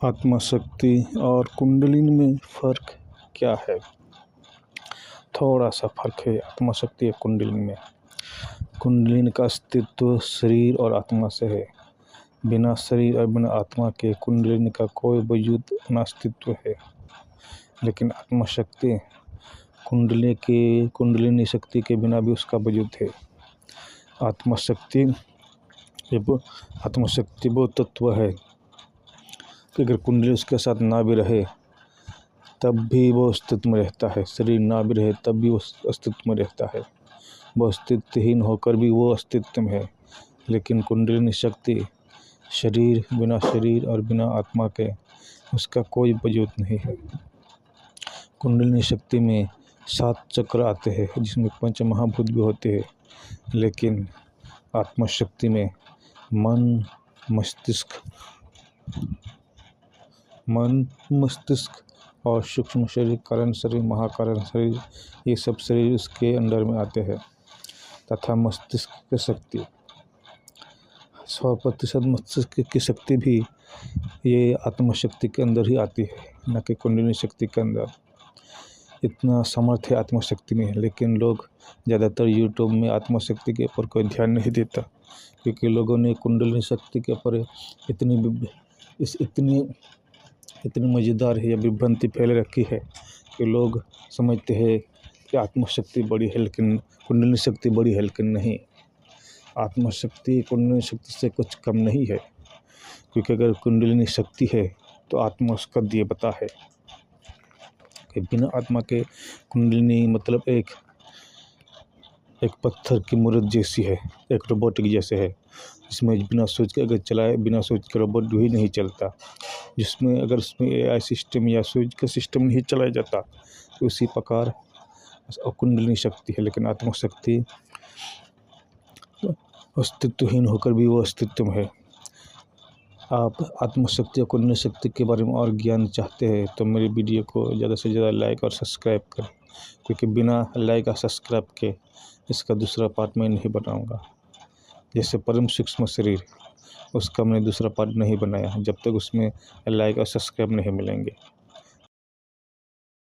आत्मशक्ति और कुंडलिनी में फ़र्क क्या है? थोड़ा सा फ़र्क है आत्मशक्ति और कुंडलिनी में। कुंडलिनी का अस्तित्व शरीर और आत्मा से है। बिना शरीर और बिना आत्मा के कुंडलिनी का कोई वजूद नास्तित्व है। लेकिन आत्मशक्ति कुंडलिनी शक्ति के बिना भी उसका वजूद है। आत्मशक्ति वो तत्व है कि अगर कुंडली उसके साथ ना भी रहे तब भी वो अस्तित्व में रहता है। शरीर ना भी रहे तब भी वो अस्तित्व में रहता है। वो अस्तित्वहीन होकर भी वो अस्तित्व में है। लेकिन कुंडलिनी शक्ति बिना शरीर और बिना आत्मा के उसका कोई वजूद नहीं है। कुंडलिनी शक्ति में 7 चक्र आते हैं जिसमें पंच महाभूत भी होते हैं। लेकिन आत्मशक्ति में मन, मस्तिष्क और सूक्ष्म शरीर, कारण शरीर, महाकारण शरीर, ये सब शरीर उसके अंडर में आते हैं। तथा मस्तिष्क की शक्ति 100% मस्तिष्क की शक्ति भी ये आत्मशक्ति के अंदर ही आती है, न कि कुंडलिनी शक्ति के अंदर। इतना सामर्थ्य आत्मशक्ति में है, लेकिन लोग ज़्यादातर यूट्यूब में आत्मशक्ति के ऊपर कोई ध्यान नहीं देता, क्योंकि लोगों ने कुंडलिनी शक्ति के ऊपर इतनी मज़ेदार है या विभ्रांति फैले रखी है कि लोग समझते हैं कि आत्मशक्ति बड़ी है लेकिन कुंडलिनी शक्ति बड़ी है, लेकिन नहीं। आत्मशक्ति कुंडलिनी शक्ति से कुछ कम नहीं है, क्योंकि अगर कुंडलिनी शक्ति है तो आत्मा उसका देवता है। कि बिना आत्मा के कुंडलिनी मतलब एक पत्थर की मूर्त जैसी है, एक रोबोटिक जैसे है, जिसमें बिना स्विच के अगर चलाए, बिना स्विच के रोबोट भी नहीं चलता। जिसमें अगर उसमें AI सिस्टम या स्विच का सिस्टम नहीं चलाया जाता तो उसी प्रकार कुंडलिनी शक्ति है। लेकिन आत्मशक्ति अस्तित्वहीन होकर भी वो अस्तित्व में है। आप आत्मशक्ति और कुंडलिनी शक्ति के बारे में और ज्ञान चाहते हैं तो मेरी वीडियो को ज़्यादा से ज़्यादा लाइक और सब्सक्राइब करें, क्योंकि बिना लाइक और सब्सक्राइब के इसका दूसरा पार्ट मैं नहीं बनाऊंगा। जैसे परम सूक्ष्म शरीर, उसका मैंने दूसरा पार्ट नहीं बनाया जब तक उसमें लाइक और सब्सक्राइब नहीं मिलेंगे।